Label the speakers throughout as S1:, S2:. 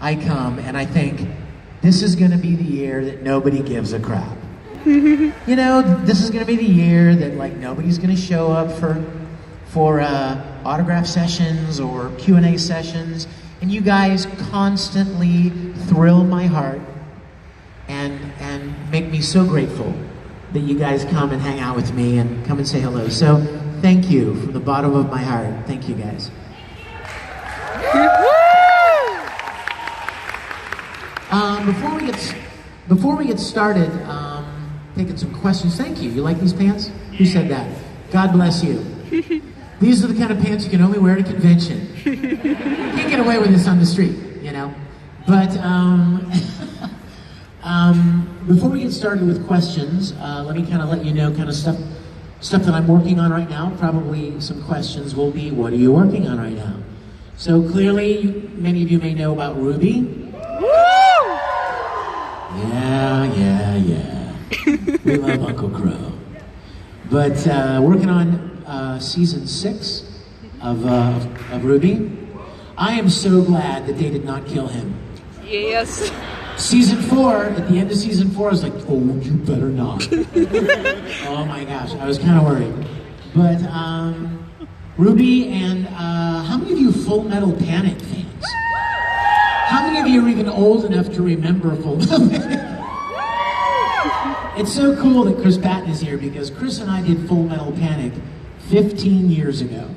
S1: I come and I think, this is going to be the year that nobody gives a crap. You know, this is going to be the year that like nobody's going to show up for autograph sessions or Q&A sessions, and you guys constantly thrill my heart and make me so grateful that you guys come and hang out with me and come and say hello. So thank you from the bottom of my heart. Thank you guys. Before we get started, taking some questions. Thank you. You like these pants? Who said that? God bless you. These are the kind of pants you can only wear at a convention. You can't get away with this on the street, you know. But before we get started with questions, let me kind of let you know kind of stuff that I'm working on right now. Probably some questions will be, what are you working on right now? So clearly, many of you may know about Ruby. Woo! Yeah. We love Uncle Crow. But working on season 6 of Ruby. I am so glad that they did not kill him.
S2: Yes.
S1: Season 4, at the end of season 4, I was like, oh, you better not. Oh my gosh, I was kind of worried. But Ruby and how many of you Full Metal Panic fans? How many of you are even old enough to remember Full Metal Panic? It's so cool that Chris Patton is here because Chris and I did Full Metal Panic 15 years ago.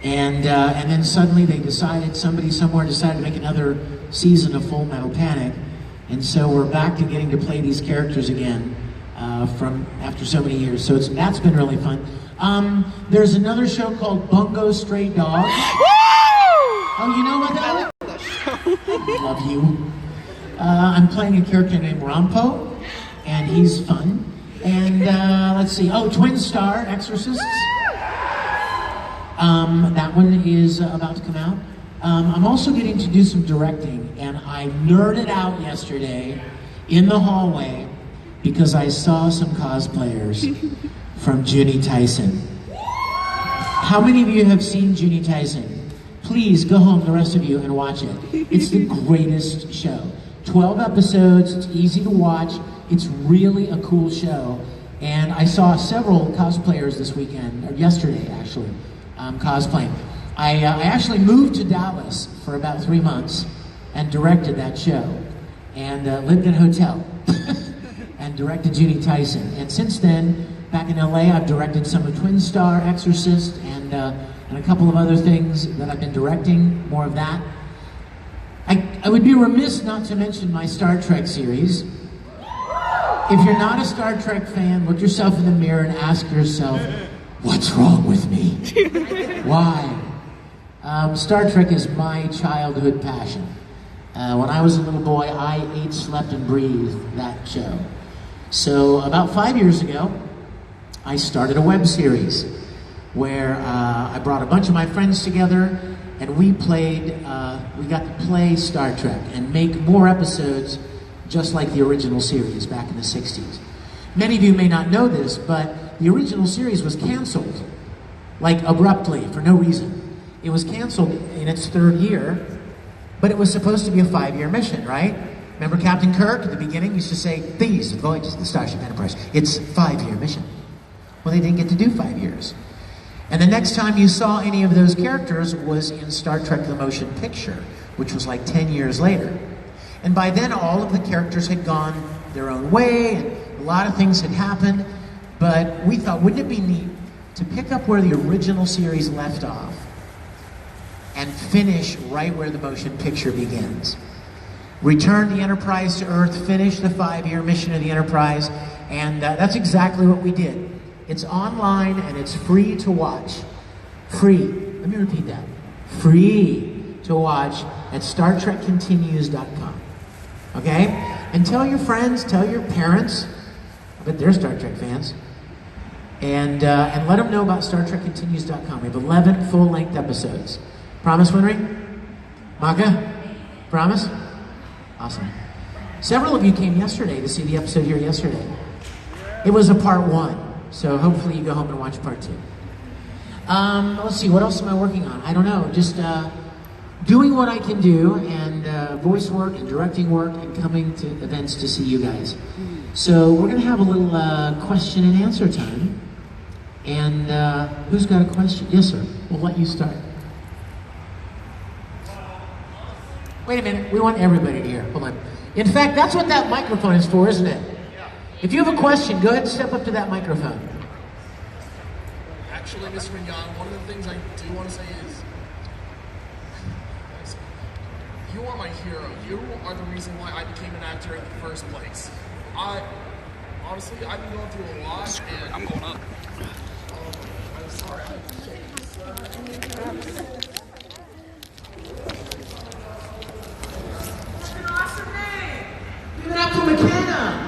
S1: And then suddenly somebody somewhere decided to make another season of Full Metal Panic. And so we're back to getting to play these characters again from after so many years. So that's been really fun. There's another show called Bungo Stray Dogs. Oh, you know about that? I love you. I'm playing a character named Rampo, and he's fun. And let's see. Oh, Twin Star Exorcists. That one is about to come out. I'm also getting to do some directing, and I nerded out yesterday in the hallway because I saw some cosplayers from Junie Tyson. How many of you have seen Junie Tyson? Please go home, the rest of you, and watch it. It's the greatest show. 12 episodes, it's easy to watch, it's really a cool show. And I saw several cosplayers this weekend, or yesterday actually, cosplaying. I actually moved to Dallas for about 3 months and directed that show, and lived in a hotel and directed Junie Tyson. And since then, back in LA, I've directed some of Twin Star Exorcist and a couple of other things that I've been directing, more of that. I would be remiss not to mention my Star Trek series. If you're not a Star Trek fan, look yourself in the mirror and ask yourself, what's wrong with me? Why? Star Trek is my childhood passion. When I was a little boy, I ate, slept, and breathed that show. So about 5 years ago, I started a web series where I brought a bunch of my friends together and we got to play Star Trek and make more episodes just like the original series back in the 60s. Many of you may not know this, but the original series was canceled, like abruptly, for no reason. It was canceled in its 3rd year, but it was supposed to be a 5-year mission, right? Remember Captain Kirk at the beginning used to say, these voyages of the Starship Enterprise, it's a 5-year mission. Well, they didn't get to do 5 years. And the next time you saw any of those characters was in Star Trek The Motion Picture, which was like 10 years later. And by then, all of the characters had gone their own way, and a lot of things had happened, but we thought, wouldn't it be neat to pick up where the original series left off and finish right where the motion picture begins? Return the Enterprise to Earth, finish the 5-year mission of the Enterprise, and that's exactly what we did. It's online and it's free to watch. Free. Let me repeat that. Free to watch at StarTrekContinues.com. Okay? And tell your friends, tell your parents, I bet they're Star Trek fans, and let them know about StarTrekContinues.com. We have 11 full-length episodes. Promise, Winry? Maka? Promise? Awesome. Several of you came yesterday to see the episode here yesterday. It was a part 1. So hopefully you go home and watch part 2. Let's see, what else am I working on? I don't know, just doing what I can do and voice work and directing work and coming to events to see you guys. So we're going to have a little question and answer time. And who's got a question? Yes, sir. We'll let you start. Wait a minute. We want everybody to hear. Hold on. In fact, that's what that microphone is for, isn't it? If you have a question, go ahead and step up to that microphone.
S2: Actually, Mr. Mignogna, one of the things I do want to say is, you are my hero. You are the reason why I became an actor in the first place. Honestly, I've been going through a lot, and I'm going up. I'm sorry.
S1: That's an awesome name. Give it up for McKenna.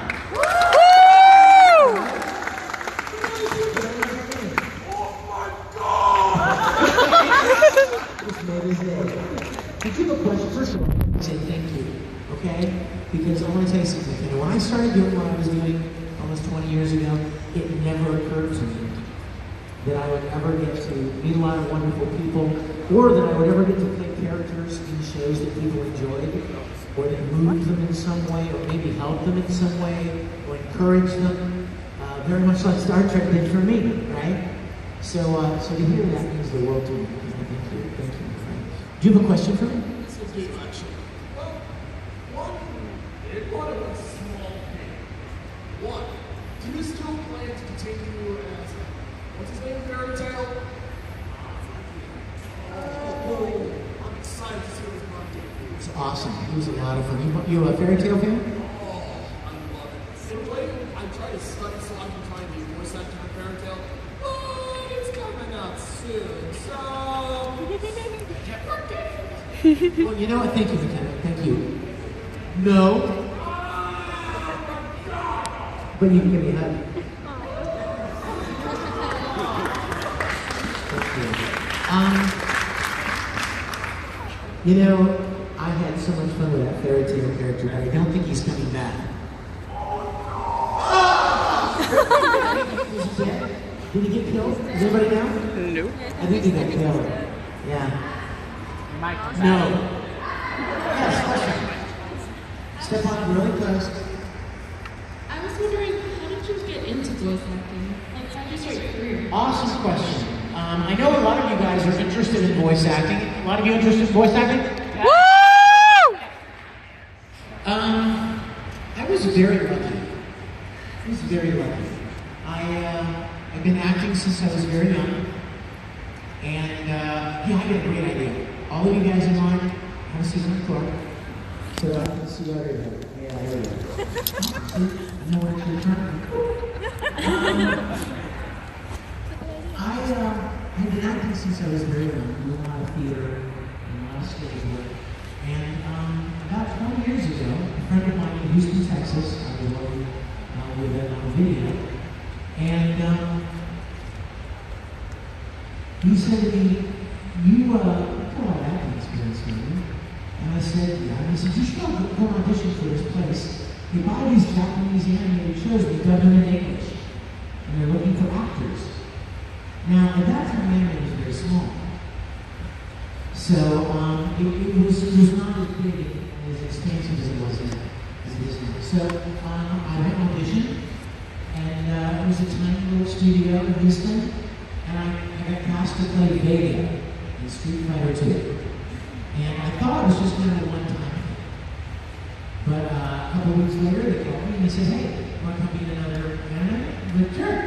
S1: Did you have a question? First of all, say thank you, okay? Because I want to tell you something. You know, when I started doing what I was doing almost 20 years ago, it never occurred to me that I would ever get to meet a lot of wonderful people, or that I would ever get to play characters in shows that people enjoyed, or that moved them in some way, or maybe helped them in some way, or encouraged them, very much like Star Trek did for me, right? So to hear that means the world to me. Thank you. Thank you. Do you have a question for me?
S2: Yes, I do, actually. Well, one big one and one small thing. One, do you still plan to continue as, what's his name, Fairy Tale? Oh, I'm excited to see what he's going to do.
S1: It's awesome. It was a lot of fun. You a Fairy Tale fan?
S2: Oh, I love it. In a way, I try to study so I can try and be a voice actor in Fairy Tale, but it's coming out soon, so...
S1: Well, you know what? Thank you, McKenna. Thank you. No. But you can give me a hug. Thank you. You know, I had so much fun with that Fairy Tale character, but I don't think he's coming back. Was he dead? Did he get killed? Is anybody down?
S3: No.
S1: I think he got killed. Yeah. No. Yes, question. Step on really close.
S4: I was wondering, how did you get into voice acting? Like, how did you start your career?
S1: Awesome question. I know a lot of you guys are interested in voice acting. A lot of you interested in voice acting?
S3: Woo!
S1: I was very lucky. I've been acting since I was very young. And, yeah, I got a great idea. All of you guys in line, have a seat on the floor. So I can see everybody. Yeah, there you go. I know where you're turning. I've been acting since I was very young, doing a lot of theater and a lot of stage work. And about 20 years ago, a friend of mine in Houston, Texas, I was working with them on a video, and he said to me, you got a lot of acting experience, don't you? And I said, yeah. And he said, you should go audition for this place. They buy these Japanese animated shows, they dub them in English. And they're looking for actors. Now, at that time, anime was very small. So, it was not as big and as expansive as it was as it is now. So, I went and auditioned, and it was a tiny little studio in Houston, and I got cast to play Vega in Street Fighter 2. And I thought it was just going to be a one-time thing. But a couple weeks later, they called me and they said, hey, want to come be in another anime? I'm like, sure.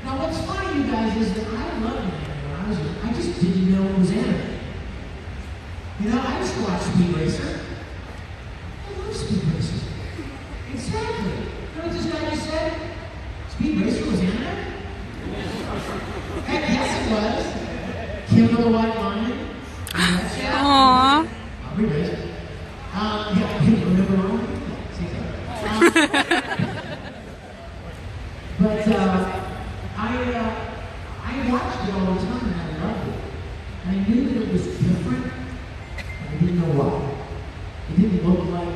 S1: Now, what's funny, you guys, is that I loved anime when I was young. I just didn't know it was anime. You know, I used to watch Speed Racer. I love Speed Racer. Exactly. You know what this guy just said? Speed Racer was anime? Heck yes, it was. Kill the White Lion.
S3: Aww.
S1: I'll be raised. Yeah, you remember wrong? But I watched it all the time and I loved it. And I knew that it was different, and I didn't know why. It didn't look like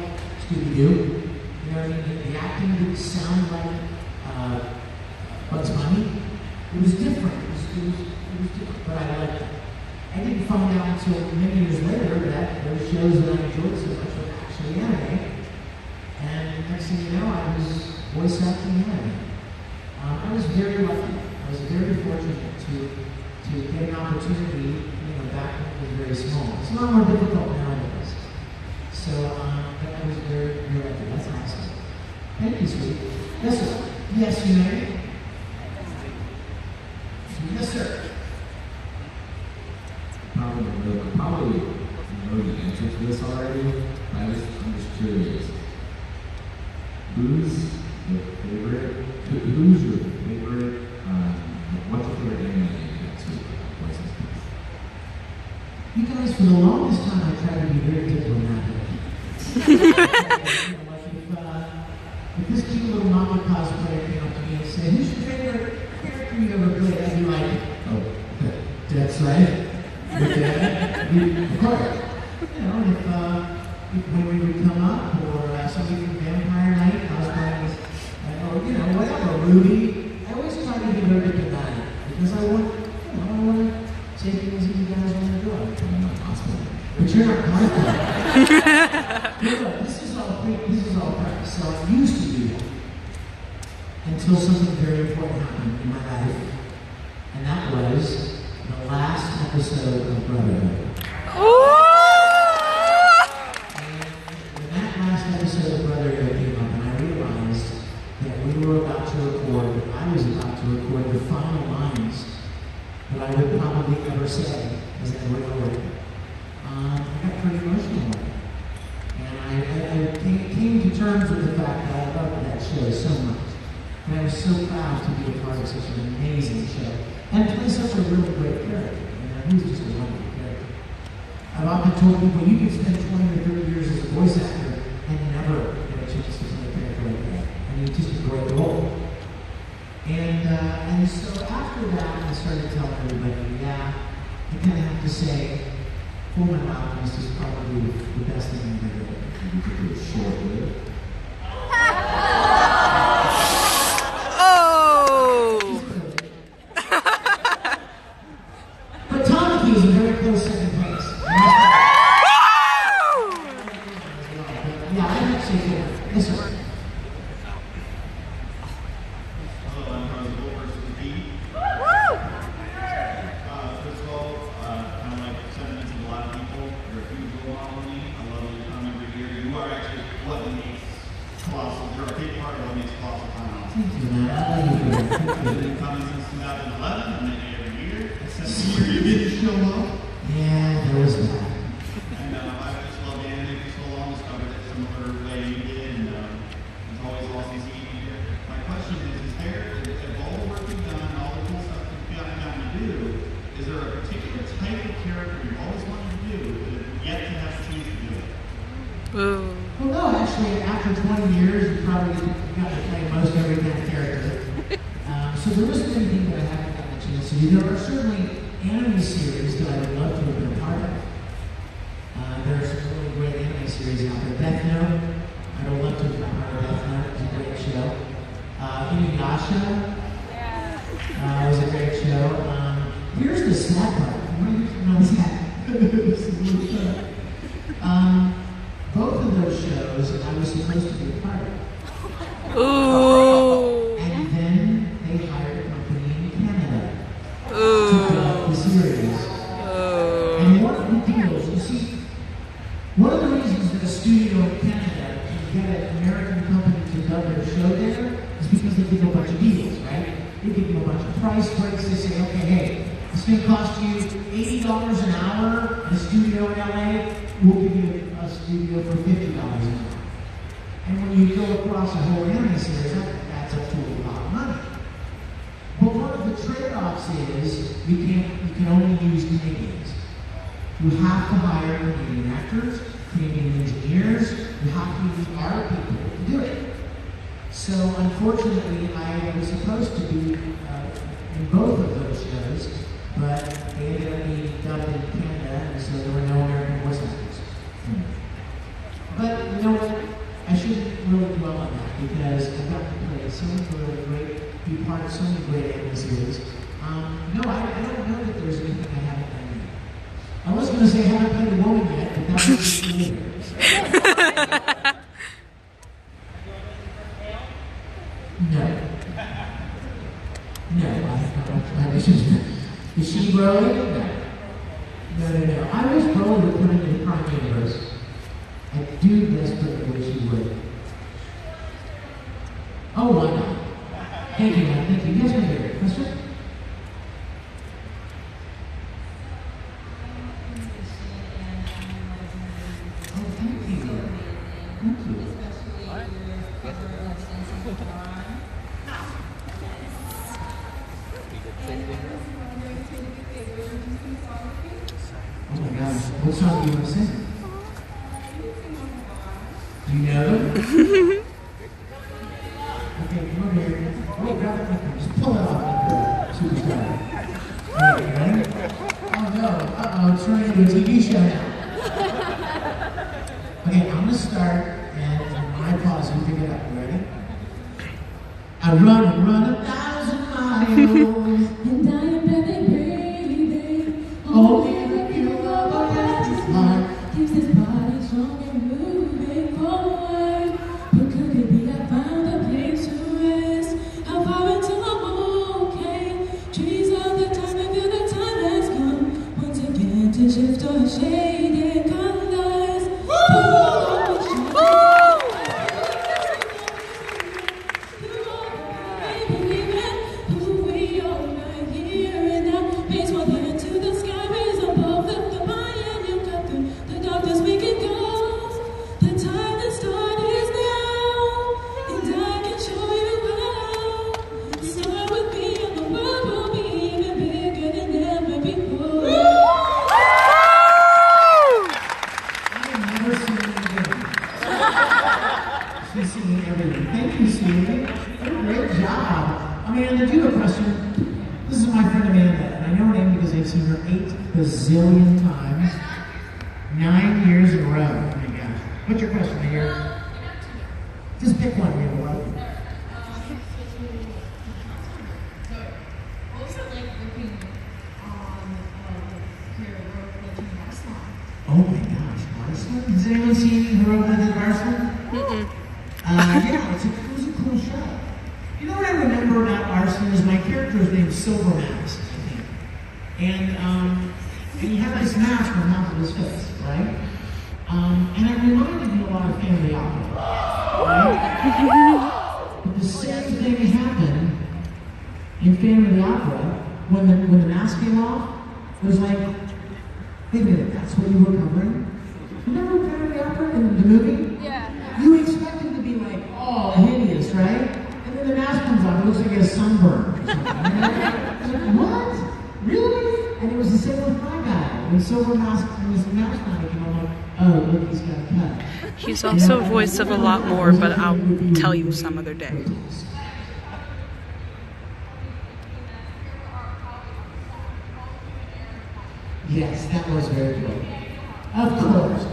S1: Scooby-Doo. You know what I mean? The acting didn't sound like Bugs Bunny. It was different. It was different, but I liked it. I didn't find out until many years later that those shows that I enjoyed so much were to get an opportunity, back when it was very small. It's a lot more difficult nowadays. So that was very, very lucky. That's awesome. Thank you, sweetie. Yes, sir. Yes, you may. Yes, sir.
S5: Probably know the answer to this already. I'm just curious. Who's your favorite? What's your favorite anime that's
S1: You guys, for the longest time, I tried to be very diplomatic. If this cute little mama cosplayer came up to me and said, "Who's your favorite character you ever played?" I'd be like, "Oh, that's right. Your dad." Of course. If when we would come up, or somebody from Vampire Night, I was playing, or whatever, Ruby. I always try to be very diplomatic because I want to say things that you guys want to do. I'm not possible, but you're not possible. This is all practice. So I used to do that until something very important happened in my life, and that was the last episode of Brotherhood. When that last episode of Brotherhood came up, and I realized that we were about to record, I was about to record the final lines that I would probably ever say as I recorded. I got pretty emotional. And I came to terms with the fact that I loved that show so much. And I was so proud to be a part of such an amazing show. And play such a really great character. He was just a wonderful character. I've often told people, you can spend 20 or 30 years as a voice actor and never get a chance to play a character like that. I mean, it's just a great role. And so after that, I started telling everybody, I kind of have to say, Full Metal Alchemist is probably the best thing I've ever done. You could do a short lived. But Tamaki is a very close second place. Yeah, I have to say that. Yes, sir.
S6: Hello, I'm Carlos versus B. First of all, kind of like sentiments of a lot of people, you're a huge role model to me. I love you come every year. You are actually what makes Colossal. You're a big part of what makes Colossalcon awesome.
S1: Thank you, man. I love you.
S6: You've been coming since 2011, and then every year. Except the year you didn't show up.
S1: Yeah, there was that.
S6: And I've just loved anime for so long, discovered it similar way you did, and it's always awesome to see you here. My question is there, of all the work you've done, and all the cool stuff you've gotten to do, is there a particular type of character you've always wanted to do, but have yet to have the chance to do it?
S1: Well, no, actually, after 20 years, you probably got to play most every kind of character. So there isn't anything that I haven't gotten a chance to do. There are certainly anime series that I would love to have been a part of. There are some really great anime series out there. Death Note, I would love to have been a part of Death Note. It's a great show. Mignogna was a great show. Here's the sad part. What do you know that? Both of those shows I was supposed to be a part of.
S3: Ooh.
S1: And then they hired a company in Canada to develop the series. And one of the deals, you see, one of the reasons that a studio in Canada can get an American company to dub their show there is because they give you a bunch of deals, right? They give you a bunch of price breaks. They say, okay, hey, it's going to cost you $80 an hour in a studio in LA. We'll give you a studio for $50 an hour. And when you go across a whole anime series, that adds up to a lot of money. But one of the trade-offs is you can only use Canadians. You have to hire Canadian actors, Canadian engineers. You have to use our people to do it. So unfortunately, I was supposed to be in both of those shows, but they ended up being dubbed in Canada, and so there were no American voice actors. But you know what? I shouldn't really dwell on that because I got to play so many really great, be part of so many great anime series. No, I don't know that there's anything I haven't done yet. I was going to say I haven't played a woman yet, but that was later. No. No, I should No, I did that. No. I was told to put it in the Prime Universe. I do desperately wish you would. Oh, why not? Thank you, man. Thank you. Yes, my dear. Question? Oh, thank you. Thank you. Oh my gosh. What song do you want to sing? Do you know them? Okay, come over here. Wait, grab it like just pull it off like a superstar. Alright, you ready? Oh no. Uh-oh, it's turning into a TV show now. Okay, I'm gonna start and when I pause, you pick it up. You ready? I run 1,000 miles.
S4: And I am barely breathing.
S1: Only the pure love has this heart.
S4: Keeps this body strong and moving forward. But could it be I found a place to rest? How far until I'm okay? Trees of the time, I feel the time has come once again to shift or shade in colors. Who we are right here and now. Face one hand to the sky, raise above the fire. You got the darkness we can go. The time to start is now, and I can show you how. Start with me, and the world will be even bigger than ever before.
S1: I've never seen it again. She's singing everything. Thank you, sweetie. What a great job. Amanda, do you have a question? This is my friend Amanda, and I know her name because I've seen her 8 bazillion times. 9 years in a row. Oh my gosh. What's your question, my dear? Just pick one, you know what?
S7: What was it like working on your work with Marcel?
S1: Oh my gosh, Arslan? Has anyone seen Heroic Legend of Arslan? Yeah, it was a cool show. You know what I remember about Arslan is my character is named Silver Mask, I think. And he had this mask on top of his face, right? And it reminded me a lot of family opera, right? But the same thing happened in family opera when the mask came off. It was like, wait a minute, that's what you were covering? Remember family opera in the movie?
S3: Yeah.
S1: You expect him to be like, oh, hideous, right? And then the mask comes off, it looks like he has sunburn or something. I was like, what? Really? And it was the same with my guy. When Silver Mask, when his mask on came, I'm like, oh, look, he's got a cut.
S3: He's also a voice of a lot more, but I'll tell you some other day.
S1: Yes, that was very good. Of course.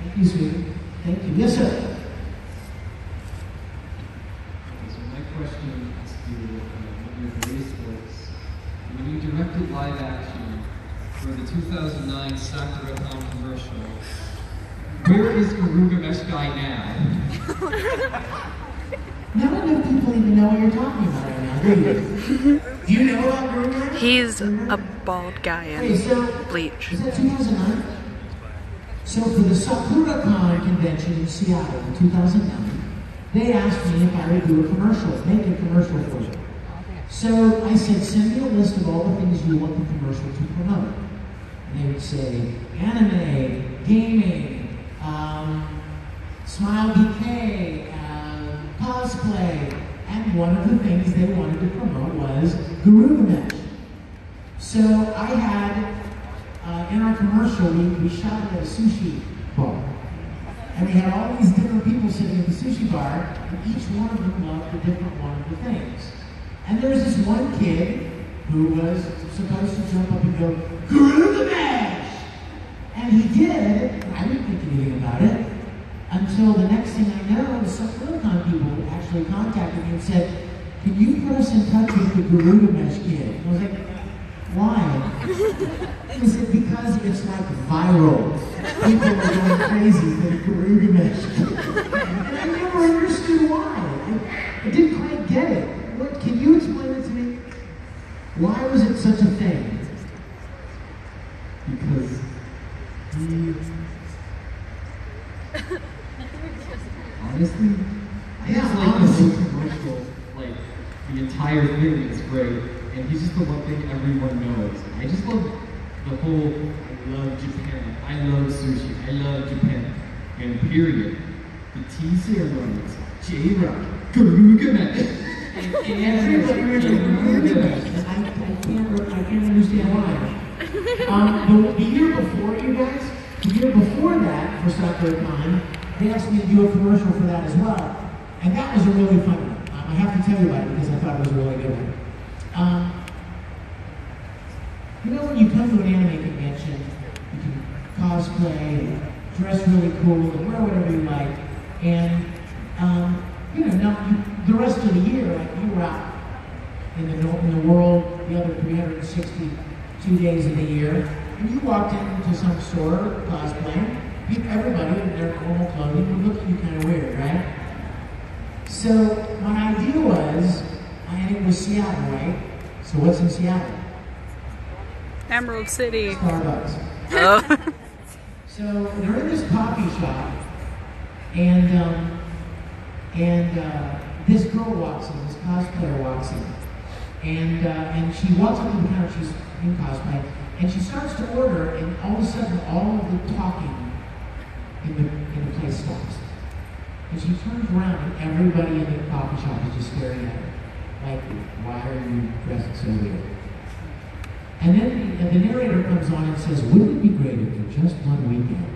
S1: Thank you, sweetie. Thank you. Yes, sir.
S8: So my question has to do with what your release was. When you directed live action for the 2009 Colossalcon commercial, where is Garugamesh guy now?
S1: Not enough people even know what you're talking about right now, do you? Do you know about Guru?
S3: He's a bald guy in Bleach.
S1: Is that 2009? So for the Colossalcon convention in Seattle in 2009, they asked me if I would do a commercial, make a commercial for them. So I said, send me a list of all the things you want the commercial to promote. And they would say, anime, gaming, Smile BK, cosplay, and one of the things they wanted to promote was Garugamesh. So I had, in our commercial, we shot it at a sushi bar. And we had all these different people sitting at the sushi bar, and each one of them loved a different one of the things. And there was this one kid who was supposed to jump up and go, Garugamesh! And he did, and I didn't think anything about it, until the next thing I know, the Colossalcon people actually contacted me and said, can you put us in touch with the Garugamesh kid? And I was like, why? He said, because it's like viral. People are going crazy for the Garugamesh kid. And I never understood why. I didn't quite get it. What, can you explain it to me? Why was it such
S8: honestly, I just like the whole commercial, like the entire thing is great, and he's just the one thing everyone knows. I just love the whole, I love Japan, I love sushi, I love Japan, and period. The tea ceremonies, J-Rock, Garugamesh.
S1: And everybody I can't understand why. The year before, you guys, the year before that, for SakuraCon, they asked me to do a commercial for that as well. And that was a really fun one. I have to tell you about it because I thought it was a really good one. You know when you come to an anime convention, you can cosplay and dress really cool and wear whatever you like. And, the rest of the year, like you were out in the world, the other 362 days of the year, and you walked into some store cosplaying, everybody in their normal clothing would look at you kind of weird, right? So my idea was, and it was Seattle, right? So what's in Seattle?
S3: Emerald City.
S1: Starbucks.
S3: Oh.
S1: So they're in this coffee shop, and this girl walks in, this cosplayer walks in, and she walks up to the counter, she's in cosplay, and she starts to order, and all of a sudden, all of the talking in the place stops. And she turns around, and everybody in the coffee shop is just staring at her, like, why are you dressed so weird? And then the narrator comes on and says, wouldn't it be great if for just one weekend,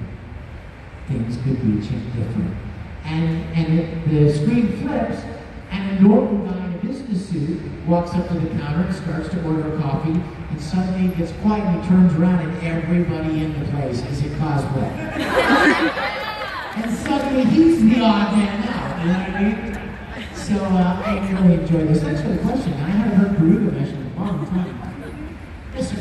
S1: things could be different? And the screen flips, and a normal guy in a business suit walks up to the counter and starts to order coffee, and suddenly it gets quiet, and he turns around, and everybody in the place is in cosplay. And suddenly he's the odd man out, you know what I mean? So I really enjoyed this. Thanks for the question. I haven't heard Garugamesh in a long time. Yes, sir.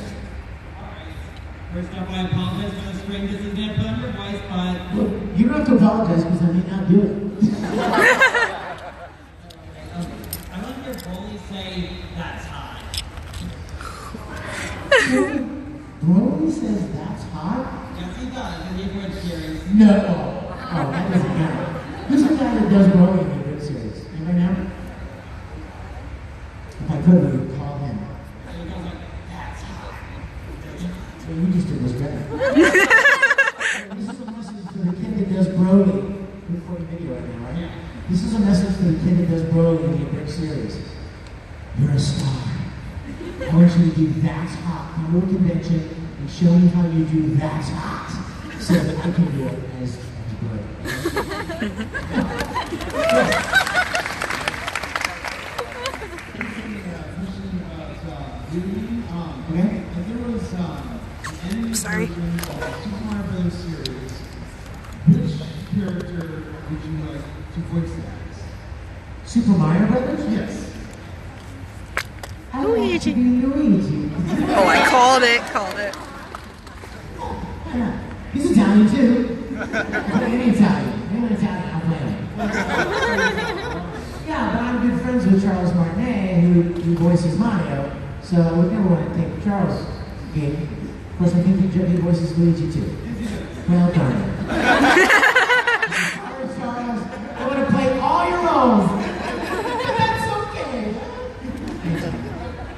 S9: First off, I apologize for the string. This is not put on your voice, but...
S1: Well, you don't have to apologize because I may not do it.
S9: I want to hear Broly say, that's hot.
S1: Broly says that's hot?
S9: Yes, he does, in the Bridge series.
S1: No. Oh, that doesn't count. Who's the guy that does Broly in the Bridge series? Anybody know? If I could, we would call him.
S9: And he goes like, that's hot.
S1: So you just did this better. This is a message for the kid that does Broly. We're recording video right now, right?
S9: Yeah.
S1: This is a message for the kid that does Broly in the Bridge series. You're a star. I want you to do that's hot. Come to a convention and show me how you do that's hot. So that I can do it as good. Okay?
S6: If there was an
S3: Sorry.
S6: Super Mario Brothers series, which character would you like to voice as?
S1: Super Mario Brothers?
S6: Yes.
S1: I want to be Luigi.
S3: Oh, I called it.
S1: He's Italian too. Any Italian. Any Italian, I'll play him. Yeah, but I'm good friends with Charles Martinet, who voices Mario, so I would never want to take Charles' gig. Of course, I think he voices Luigi too. Well done. Sorry, Charles. I want to play all your roles. But that's okay.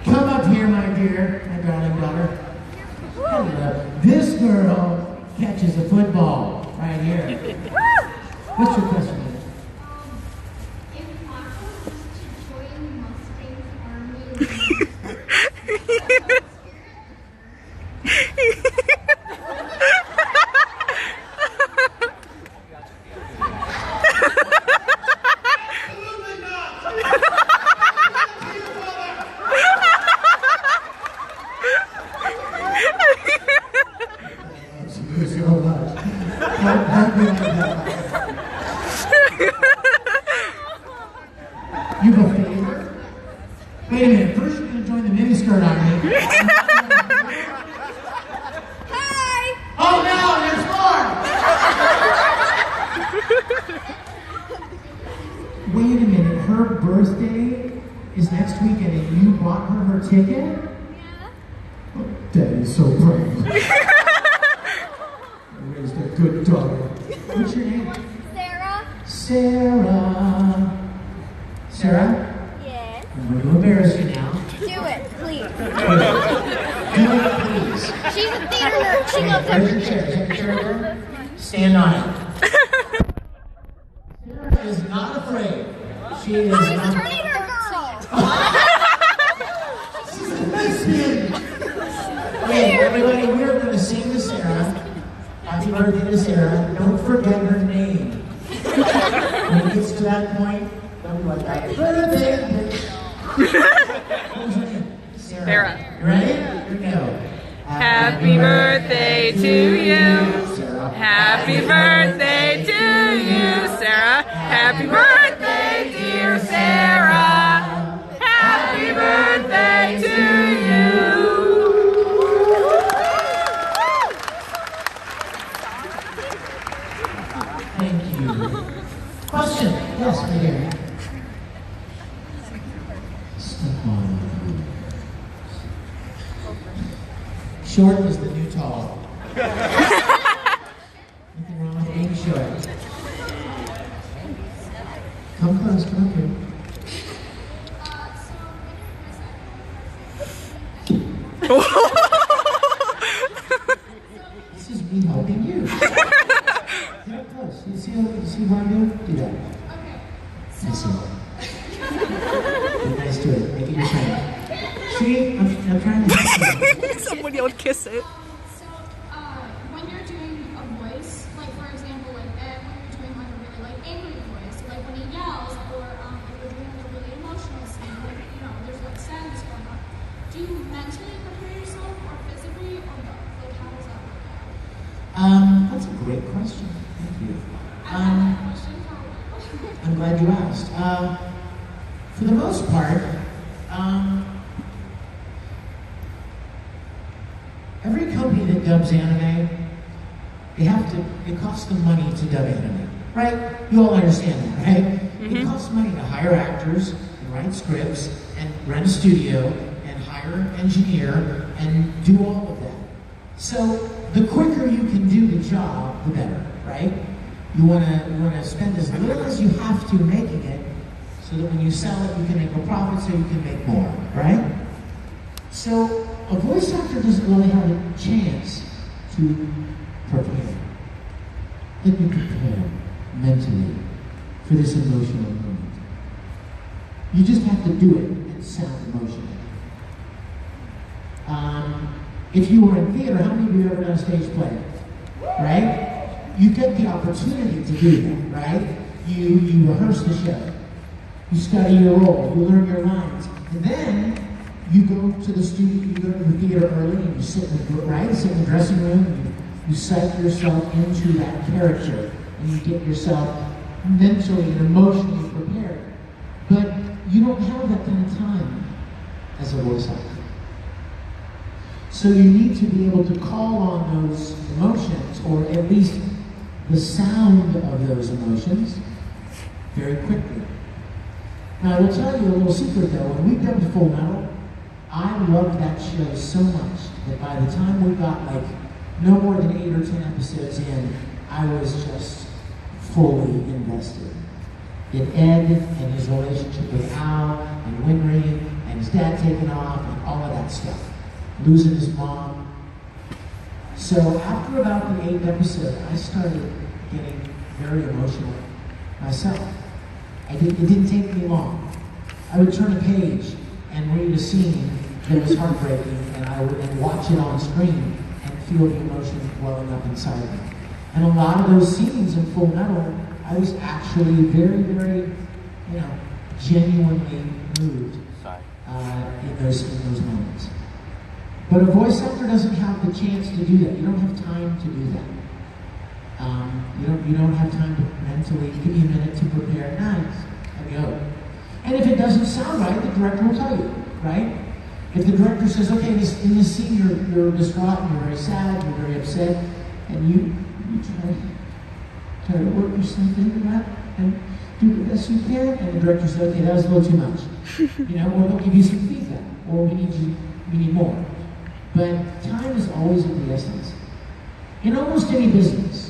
S1: Come up here, my dear, my darling daughter. Hello. This girl catches a football right here. What's your question?
S10: If Marco was to join Mustang's army,
S1: So much. Don't be like that. You have a favor? Wait a minute. First, you're going to join the miniskirt army.
S10: hi!
S1: Oh no, there's more! Wait a minute. Her birthday is next weekend, and you bought her ticket?
S10: Yeah.
S1: That is so brave. I raised a good daughter. What's your name?
S10: Sarah?
S1: Sarah. Sarah?
S10: Yes.
S1: I'm going to embarrass you now.
S10: Do it, please.
S1: Do it, please.
S10: She's a theater nerd. She loves
S1: Where's
S10: everything.
S1: your chair? Is that your chair there? Stand on it. Sarah is not afraid. She is
S10: She's a
S1: not.
S10: Terminator girl.
S1: She's a lesbian. Okay, everybody, we're going to sing to Sarah. Happy birthday to Sarah. Don't forget her name. When it gets to that point, don't be like, happy birthday. What was her name?
S3: Sarah.
S1: You ready? Here we go.
S3: Happy birthday to you. Happy birthday to you, Sarah. Happy birthday, dear Sarah. Happy birthday to you.
S1: Thank you. Question? Yes, right here. Step on. Short is the new tall. Nothing wrong with being short. Come close, come up here. This is me helping you. Get up close. You see what I'm doing? Do that. That's it. Be nice to it. Make it your friend. See, I'm trying to help you.
S3: Somebody would kiss it.
S11: So, when you're doing a voice, like for example, like when you're doing like a really like angry voice, like when he yells, or if you're doing a really emotional scene, like there's like sadness going on. Do you mentally prepare yourself, or physically, or both? Like how does that work out?
S1: That's a great question. Thank you.
S11: I have that question for
S1: I'm glad you asked. For the most part, every company that dubs anime, it costs them money to dub anime, right? You all understand that, right? It costs money to hire actors, and write scripts, and rent a studio, and hire an engineer, and do all of that. So the quicker you can do the job, the better, right? You want to spend as little as you have to making it, so that when you sell it, you can make a profit, so you can make more, right? So a voice actor doesn't really have a chance to prepare. Let me prepare mentally for this emotional moment. You just have to do it and sound emotional. If you were in theater, how many of you have ever done a stage play? Right? You get the opportunity to do that, right? You rehearse the show. You study your role, you learn your lines, and then you go to the studio, you go to the theater early, and you sit in the dressing room, and you psych yourself into that character, and you get yourself mentally and emotionally prepared. But you don't have that kind of time as a voice actor. So you need to be able to call on those emotions, or at least the sound of those emotions, very quickly. Now I will tell you a little secret though, when we dubbed Full Metal, I loved that show so much that by the time we got like no more than 8 or 10 episodes in, I was just fully invested in Ed and his relationship with Al and Winry and his dad taking off and all of that stuff. Losing his mom. So after about the 8th episode, I started getting very emotional myself. It didn't take me long. I would turn a page and read a scene that was heartbreaking, and I would then watch it on screen and feel the emotion welling up inside me. And a lot of those scenes in Full Metal, I was actually very, very, genuinely moved in those moments. But a voice actor doesn't have the chance to do that. You don't have time to do that. You don't have time to mentally give me a minute to prepare. Nice, I go. And if it doesn't sound right, the director will tell you, right? If the director says, okay, in this scene you're distraught, and you're very sad, you're very upset, and you try to work yourself into that and do the best you can, and the director says, okay, that was a little too much. Or they'll give you some feedback, or we need more. But time is always of the essence. In almost any business,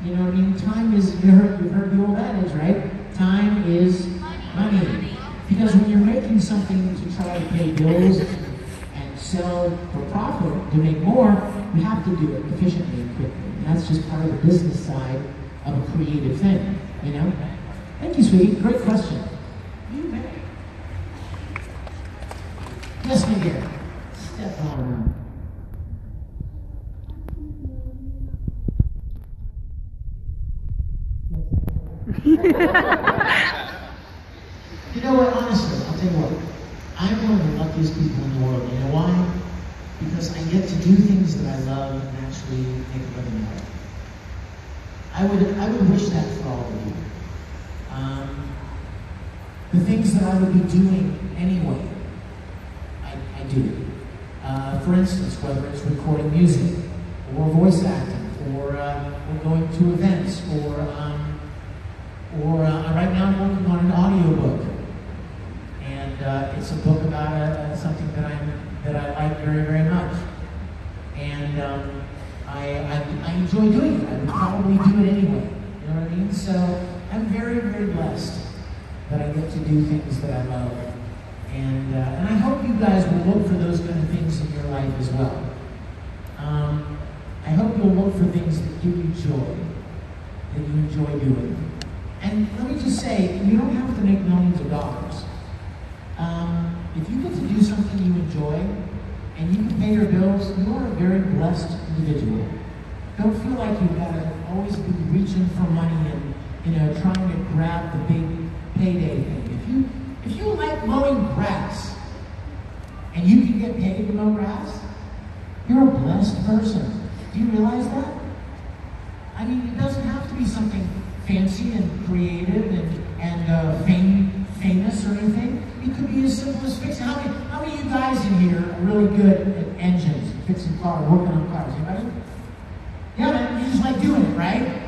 S1: You know what I mean? Time is, you've heard the old adage, right? Time is money. Because when you're making something to try to pay bills and sell for profit to make more, you have to do it efficiently and quickly. And that's just part of the business side of a creative thing, you know? Thank you, sweetie. Great question. You bet. Yes, my dear. Step on. You know what, honestly, I'll tell you what, I'm one of the luckiest people in the world. You know why? Because I get to do things that I love and actually make a living out of. I would wish that for all of you. The things that I would be doing anyway, I do. For instance, whether it's recording music, or voice acting, or going to events, or right now I'm working on an audiobook. And it's a book about something that I like very, very much. And I enjoy doing it. I would probably do it anyway. You know what I mean? So I'm very, very blessed that I get to do things that I love. And I hope you guys will look for those kind of things in your life as well. I hope you'll look for things that give you joy, that you enjoy doing. And let me just say, you don't have to make millions of dollars. If you get to do something you enjoy, and you can pay your bills, you are a very blessed individual. Don't feel like you've got to always be reaching for money and trying to grab the big payday thing. If you like mowing grass, and you can get paid to mow grass, you're a blessed person. Do you realize that? I mean, it doesn't have to be something fancy and creative and famous or anything. It could be as simple as fixing. How many of you guys in here are really good at engines, fixing cars, working on cars? Anybody? Yeah, man, you just like doing it, right?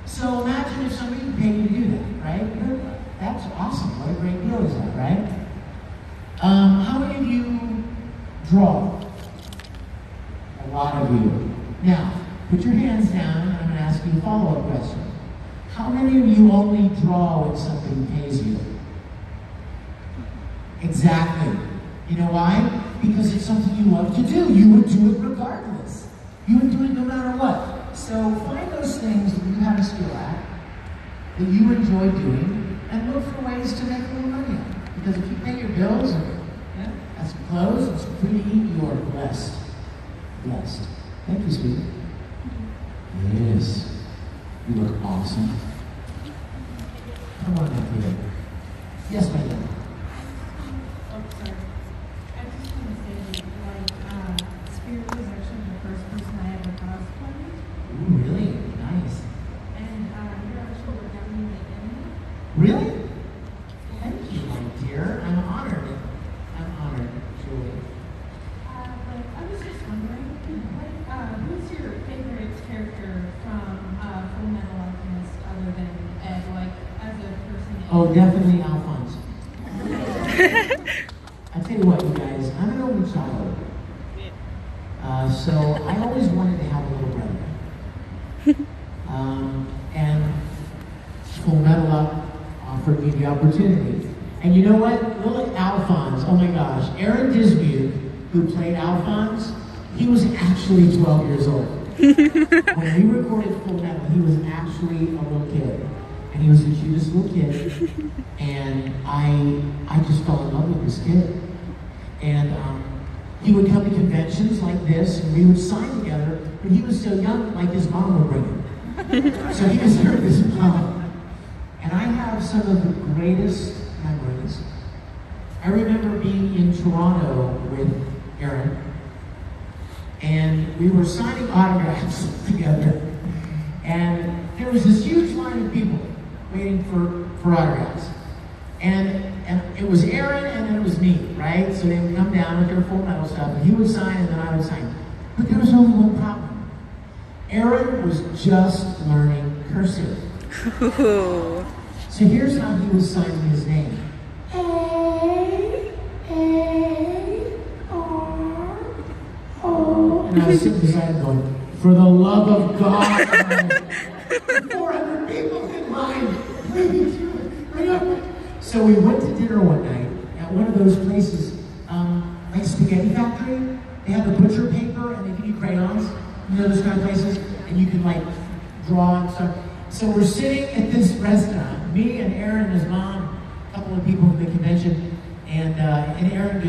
S1: So imagine if somebody paid you to do that, right? That's awesome. What a great deal is that, right? How many of you draw? A lot of you. Now, put your hands down, and I'm going to ask you a follow-up question. How many of you only draw when somebody pays you? Exactly. You know why? Because it's something you love to do. You would do it regardless. You would do it no matter what. So find those things that you have a skill at, that you enjoy doing, and look for ways to make a little money on it. Because if you pay your bills and have some clothes and some food to eat, you are blessed. Blessed. Thank you, sweetie. Yes. You look awesome. Come on up here. Yes, ma'am.
S7: Oh, sorry. I just want to say, Spirit was actually the first person I ever cosplayed.
S1: Ooh, really? Nice.
S7: And you're actually what got me the enemy.
S1: Really? Thank you, my dear. I'm honored. I'm honored, truly.
S7: But I was just wondering, who's your favorite character from Full Metal Alchemist other than Ed, like as a person?
S1: Oh, definitely Alphonse. I tell you what, you guys, I'm an only child. So I always wanted to have a little brother. And Full Metal offered me the opportunity. And you know what? Little Alphonse, oh my gosh, Aaron Dismuke, who played Alphonse, he was actually 12 years old. When we recorded Full Metal, he was actually a little kid. And he was the cutest little kid. And I just fell in love with this kid. And he would come to conventions like this, and we would sign together, but he was so young, like his mom would bring him. So he was here with his mom. And I have some of the greatest memories. I remember being in Toronto with Aaron, and we were signing autographs together. And there was this huge line of people waiting for autographs. And it was Aaron, and then it was me, right? So they would come down with their Full Metal stuff, and he would sign, and then I would sign. But there was only one problem. Aaron was just learning cursive. So here's how he was signing his name. And I was sitting beside him going, for the love of God. 400 people in line. Please, hurry up. So we went to dinner one night at one of those places, like Spaghetti Factory. They have the butcher paper and they give you crayons. You know those kind of places? And you can like draw and stuff. So we're sitting at this restaurant, me and Aaron and his mom, a couple of people from the convention, and Aaron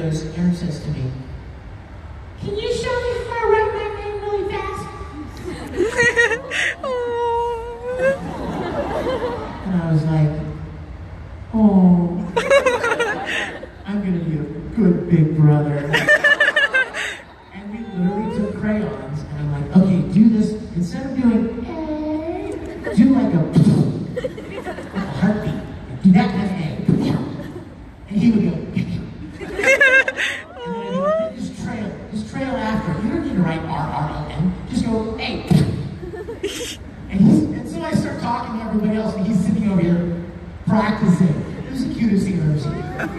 S1: says to me, "Can you show me how to write my name really fast?" And I was like, "Oh, I'm gonna be a good big brother." And we literally took crayons, and I'm like, "Okay, do this, instead of doing A, do like a heartbeat. Do that kind of A." And he would go, and then just trail after. You don't need to write R-R-O-N. Just go, A. And so I start talking to everybody else, and he's sitting over here practicing. It was the cutest thing I've ever seen. I love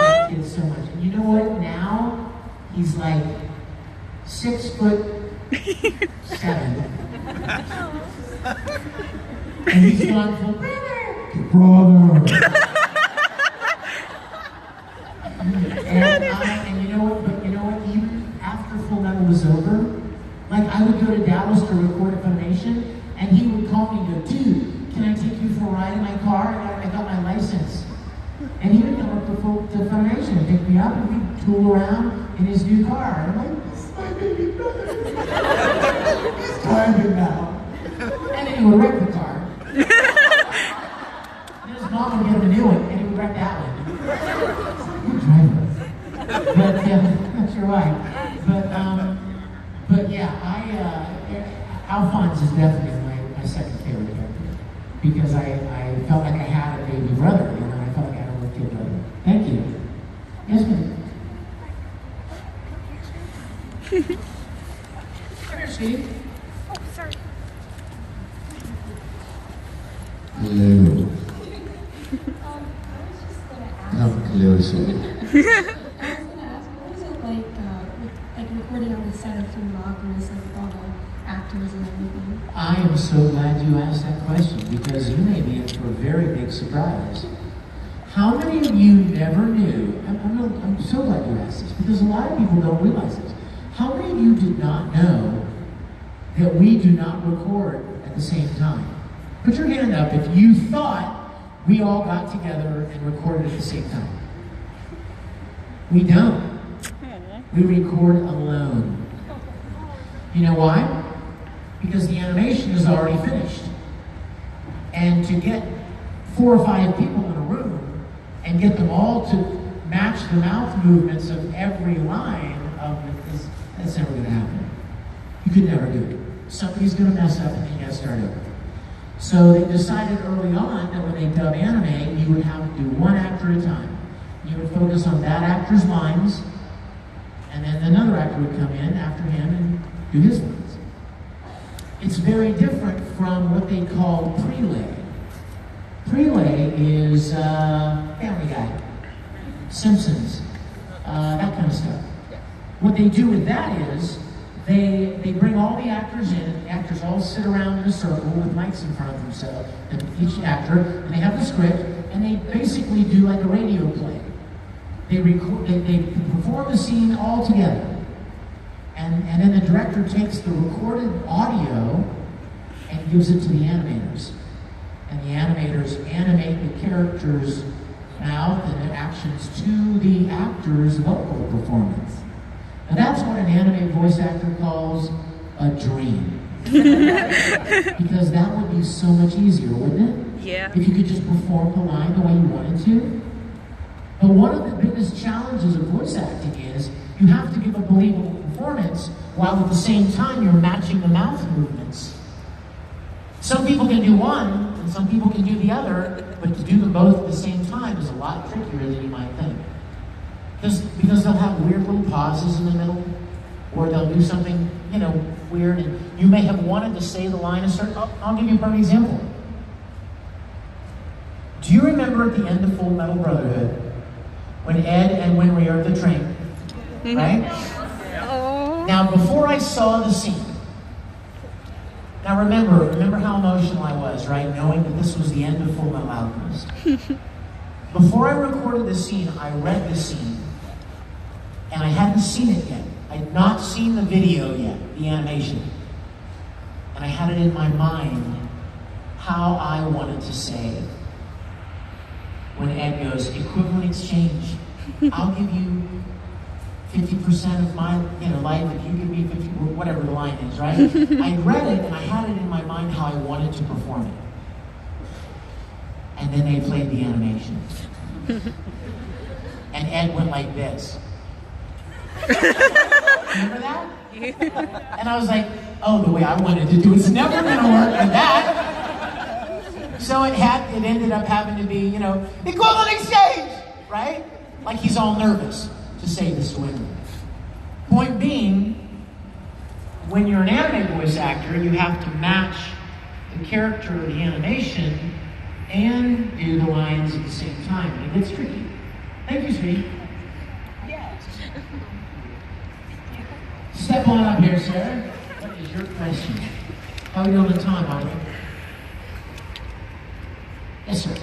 S1: that kid so much. And you know what? Now, he's like 6'7". And he's gone full, brother. And you know what? But you know what? Even after Full Metal was over, like I would go to Dallas to record at Funimation, and he would call me and go, "Dude, can I take you for a ride in my car? I got my license." And he would come up to Funimation and pick me up, and we'd tool around in his new car. And I'm like, "This is my baby brother. He's driving now." And then he would wreck the car. And his mom would get him a new one, and he would wreck that one. Good driver. But yeah, not sure why. But yeah, Alphonse is definitely my second favorite character. Because I felt like I had a baby brother, you know, I felt like I had a little kid brother. Thank you. Yes, ma'am. Come here, Steve.
S3: Oh, sorry.
S5: Hello. Come closer.
S7: I was gonna ask, what was it like recording on the set of Mignogna with all the actors and everything?
S1: I am so glad you asked that question because you may be in for a very big surprise. How many of you never knew? I'm so glad you asked this because a lot of people don't realize this. How many of you did not know that we do not record at the same time? Put your hand up if you thought we all got together and recorded at the same time. We don't. We record alone. You know why? Because the animation is already finished. And to get 4 or 5 people in a room and get them all to match the mouth movements of every line of it, that's never going to happen. You could never do it. Somebody's going to mess up and then you got to start over. So they decided early on that when they dub anime, you would have to do one actor at a time. You would focus on that actor's lines, and then another actor would come in after him and do his lines. It's very different from what they call prelay. Prelay is Family Guy, Simpsons, that kind of stuff. What they do with that is they bring all the actors in, and the actors all sit around in a circle with mics in front of themselves, and each actor, and they have the script, and they basically do like a radio play. They perform the scene all together. And then the director takes the recorded audio and gives it to the animators. And the animators animate the character's mouth and their actions to the actor's vocal performance. And that's what an anime voice actor calls a dream. Because that would be so much easier, wouldn't it?
S3: Yeah.
S1: If you could just perform the line the way you wanted to. But one of the biggest challenges of voice acting is you have to give a believable performance while at the same time you're matching the mouth movements. Some people can do one and some people can do the other, but to do them both at the same time is a lot trickier than you might think. Because they'll have weird little pauses in the middle, or they'll do something, weird, and you may have wanted to say the line a certain. I'll give you a perfect example. Do you remember at the end of Full Metal Brotherhood when Ed and Winry are at the train, right?
S3: Oh.
S1: Now, before I saw the scene, Now remember how emotional I was, right? Knowing that this was the end of Full Metal Alchemist. Before I recorded the scene, I read the scene, and I hadn't seen it yet. I had not seen the video yet, the animation. And I had it in my mind how I wanted to say when Ed goes, equivalent exchange. I'll give you 50% of my life if you give me 50, whatever the line is, right? I read it and I had it in my mind how I wanted to perform it. And then they played the animation. And Ed went like this. Remember that? And I was like, oh, the way I wanted to do it's never gonna work like that. So it ended up having to be, equivalent exchange, right? Like he's all nervous to say this to women. Point being, when you're an anime voice actor, you have to match the character of the animation and do the lines at the same time. And it gets tricky. Thank you, sweetie. Step on up here, sir. What is your question? How are we doing on time, are we? Yes, sir.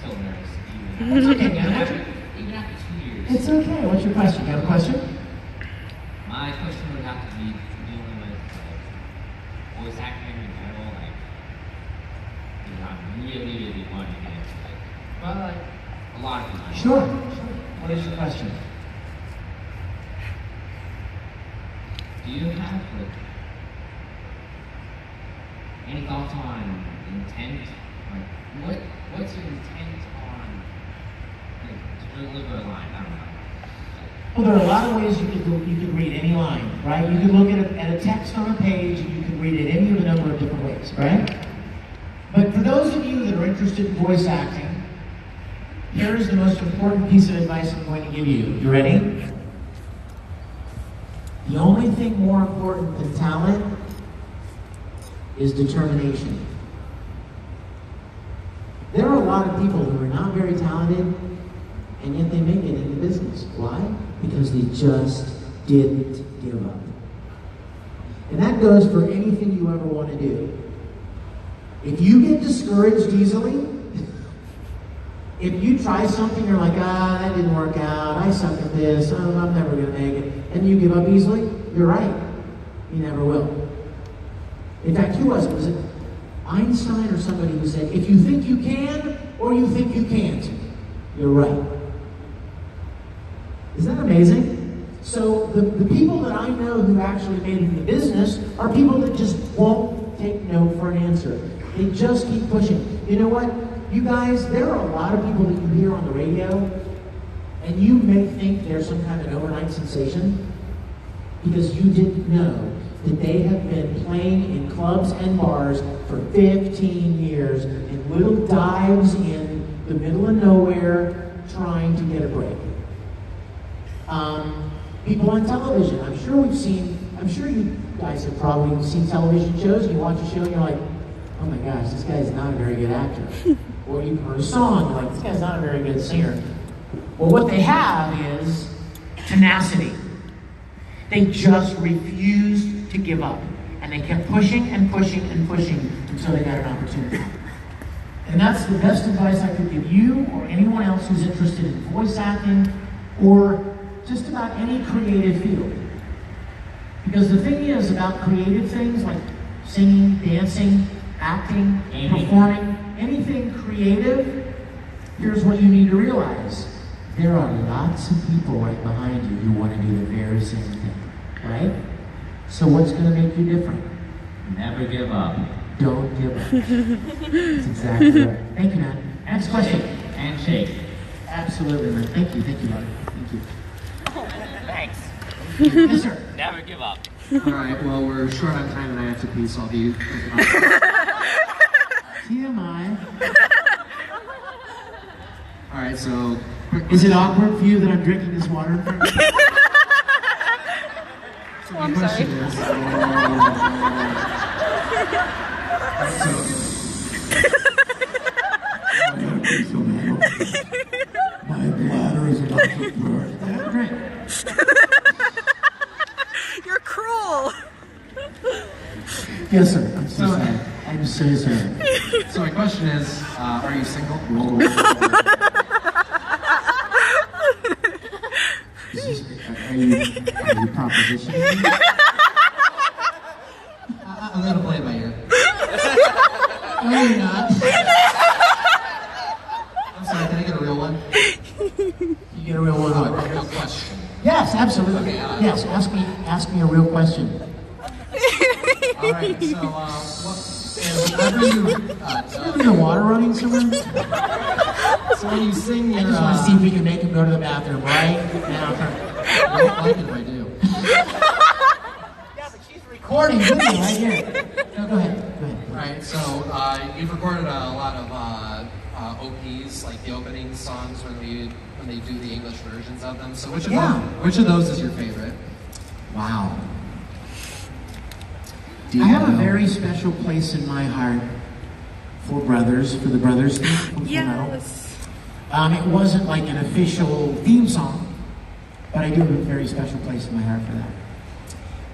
S5: So nervous.
S1: It's okay, man.
S5: Even after 2 years.
S1: It's okay. What's your question? You have a question?
S5: My question would have to be dealing with voice acting in general. I'm really wanting to get into but a lot of people.
S1: Sure. What is your question?
S5: Do you have any thoughts on intent? What's your intent on to deliver a line? I don't know.
S1: Well, there are a lot of ways you could read any line, right? You could look at a text on a page, and you could read it any of a number of different ways, right? But for those of you that are interested in voice acting, here is the most important piece of advice I'm going to give you. You ready? The only thing more important than talent is determination. There are a lot of people who are not very talented, and yet they make it in the business. Why? Because they just didn't give up. And that goes for anything you ever want to do. If you get discouraged easily, if you try something, you're like, that didn't work out, I suck at this, I'm never going to make it, and you give up easily, you're right. You never will. In fact, who was it? Was it Einstein or somebody who said, if you think you can or you think you can't, you're right. Isn't that amazing? So the people that I know who actually made it in the business are people that just won't take no for an answer. They just keep pushing. You know what? You guys, there are a lot of people that you hear on the radio, and you may think they're some kind of overnight sensation because you didn't know that they have been playing in clubs and bars for 15 years in little dives in the middle of nowhere trying to get a break. People on television, I'm sure you guys have probably seen television shows, you watch a show and you're like, oh my gosh, this guy's not a very good actor. Or you've heard a song, you're like, this guy's not a very good singer. Well, what they have is tenacity. They just refused to give up. And they kept pushing and pushing and pushing until they got an opportunity. And that's the best advice I could give you or anyone else who's interested in voice acting or just about any creative field. Because the thing is about creative things like singing, dancing, acting, performing, anything creative, here's what you need to realize. There are lots of people right behind you who want to do the very same thing, right? So what's going to make you different?
S5: Never give up.
S1: Don't give up. That's exactly right. Thank you, man. Next question.
S5: Handshake.
S1: Absolutely, man. Thank you, buddy. Thank you.
S5: Thanks.
S1: Yes, sir.
S5: Never give up.
S12: All right, well, we're short on time and I have to pee, so I'll be
S1: TMI.
S12: All right, so...
S1: Is it awkward for you that I'm drinking this water?
S12: So
S3: I'm sorry.
S12: My bladder
S1: drink.
S3: You're cruel.
S1: Yes, sir. I'm so sorry. I'm so sorry.
S12: So my question is, are you single?
S1: Are you propositioning me?
S12: I'm gonna play it by ear.
S1: No, you're not.
S12: I'm sorry, can I get a real one?
S1: You get a real one.
S12: A real question.
S1: Yes, absolutely.
S12: Okay,
S1: yes, ask me a real question.
S12: All right, so whenever you
S1: Maybe the water running somewhere?
S12: so when you sing
S1: I
S12: your
S1: just want to see if we can make him go to the bathroom right now.
S12: I don't like it if I do.
S1: Yeah, but she's recording video right here. No, go ahead.
S12: All right, so you've recorded a lot of OPs, like the opening songs when they do the English versions of them. So which of those is your favorite?
S1: Wow. I have a very special place in my heart for the Brothers theme from
S3: Yes.
S1: It wasn't like an official theme song, but I do have a very special place in my heart for that.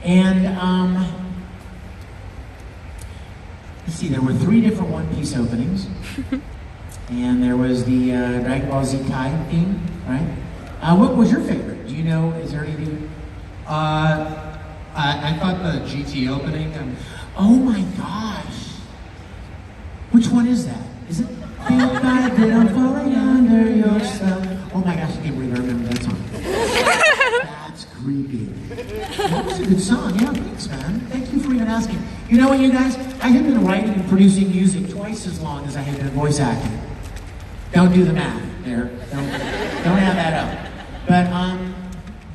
S1: And let's see, there were 3 different one-piece openings, and there was the Dragon Ball Z Kai theme, right? What was your favorite? Do you know? Is there anything?
S12: I thought the GT opening.
S1: Oh my gosh! Which one is that? Is it? Feel like that I'm falling under your spell. Oh my gosh! I can't believe I remember that song. That's creepy. That was a good song. Yeah, thanks, man. Thank you for even asking. You know what, you guys? I have been writing and producing music twice as long as I have been voice acting. Don't do the math there. Don't add that up.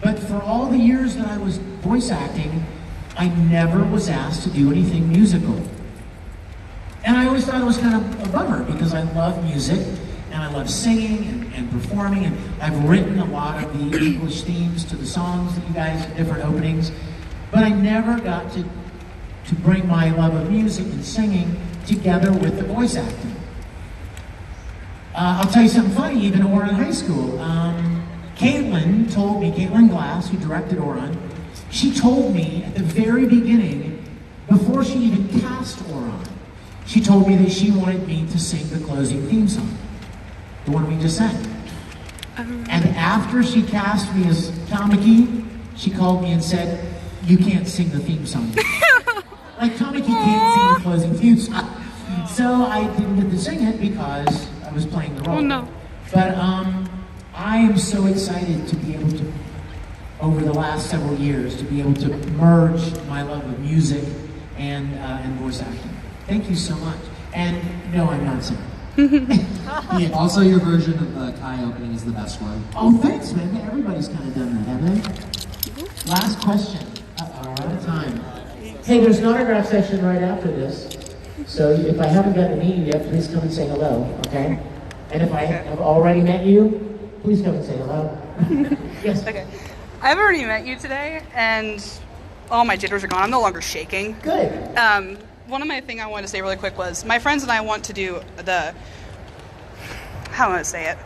S1: But for all the years that I was voice acting, I never was asked to do anything musical. And I always thought it was kind of a bummer because I love music and I love singing and performing, and I've written a lot of the English themes to the songs that you guys, different openings, but I never got to bring my love of music and singing together with the voice acting. I'll tell you something funny, even at Oran High School. Caitlin told me, Caitlin Glass, who directed Oran, she told me at the very beginning, before she even cast Oran, she told me that she wanted me to sing the closing theme song, the one we just sang. And after she cast me as Tamaki, she called me and said, "You can't sing the theme song." Like Tamaki can't sing the closing theme song. So I didn't get to sing it because I was playing the role.
S3: Oh no.
S1: But I am so excited to be able to, over the last several years, to be able to merge my love of music and voice acting. Thank you so much. And no, I'm not singing.
S12: Yeah. Also, your version of the Kai opening is the best one.
S1: Oh, thanks, man. Everybody's kind of done that, haven't they? Last question. We're out of time. Hey, there's an autograph section right after this. So if I haven't gotten to meet you yet, please come and say hello, okay? And if I have already met you, please come and say hello. Yes.
S3: Okay. I've already met you today, and all my jitters are gone. I'm no longer shaking.
S1: Good.
S3: One of my things I wanted to say really quick was my friends and I want to do how am I going to say it?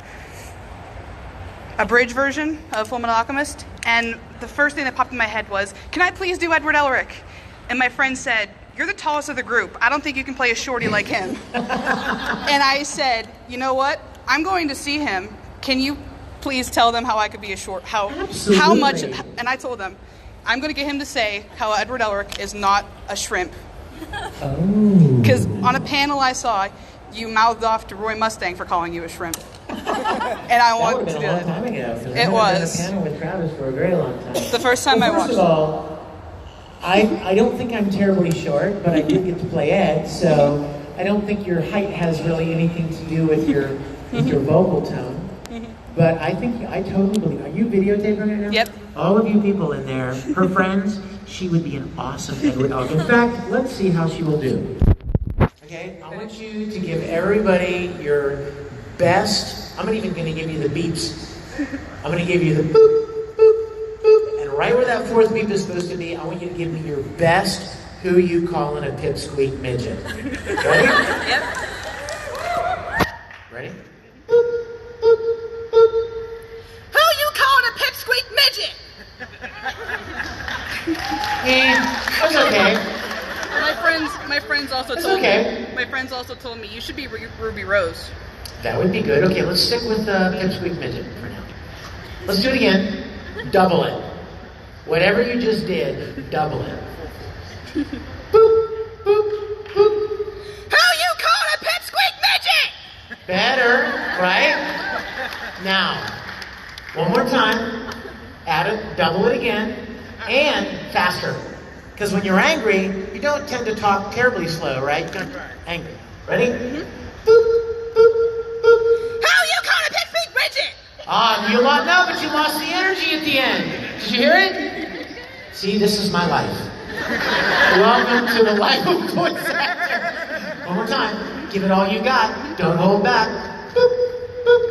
S3: A bridge version of Fullmetal Alchemist, and the first thing that popped in my head was, can I please do Edward Elric? And my friend said, "You're the tallest of the group. I don't think you can play a shorty like him." And I said, you know what? I'm going to see him. Can you please tell them how I could be a short, how much, and I told them, I'm going to get him to say how Edward Elric is not a shrimp. Because on a panel I saw, you mouthed off to Roy Mustang for calling you a shrimp. And I want to do that.
S1: That would have been a long time ago.
S3: It was.
S1: I haven't been on a panel with Travis for a very long time.
S3: The first time I watched.
S1: First of all, I don't think I'm terribly short, but I did get to play Ed, so I don't think your height has really anything to do with your vocal tone. But I totally believe. Are you videotaping right now?
S3: Yep.
S1: All of you people in there, her friends, she would be an awesome Edward Elric. In fact, let's see how she will do. Okay, I want you to give everybody your best. I'm not even going to give you the beeps. I'm going to give you the boop, boop, boop. And right where that fourth beep is supposed to be, I want you to give me your best who you calling a pipsqueak midget. Ready?
S3: Yep.
S1: Ready?
S3: Who you calling a pipsqueak
S1: It's okay.
S3: My friends also
S1: It's
S3: told
S1: okay.
S3: me. My friends also told me you should be Ruby Rose.
S1: That would be good. Okay, let's stick with Pipsqueak Midget for now. Let's do it again. Double it. Whatever you just did, double it. Boop, boop, boop.
S3: Who you call a Pipsqueak Midget?
S1: Better, right? Now, one more time. Add it, double it again, and faster. Because when you're angry, you don't tend to talk terribly slow, right? You're angry. Ready? Boop, boop, boop.
S3: Who you call a Pipsqueak Midget?
S1: You know, but you lost the energy at the end. Did you hear it? See, this is my life. Welcome to the life of a voice actor. One more time. Give it all you got. Don't hold back. Boop, boop,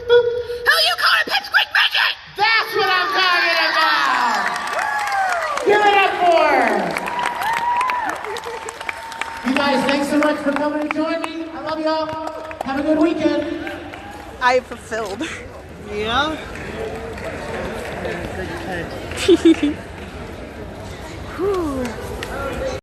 S1: boop.
S3: Who you call a Pipsqueak Midget?
S1: That's what I'm talking about! Give it up for! You guys, thanks so much for coming to join me. I love y'all. Have a good weekend.
S3: I fulfilled.
S13: Yeah?
S3: Whew.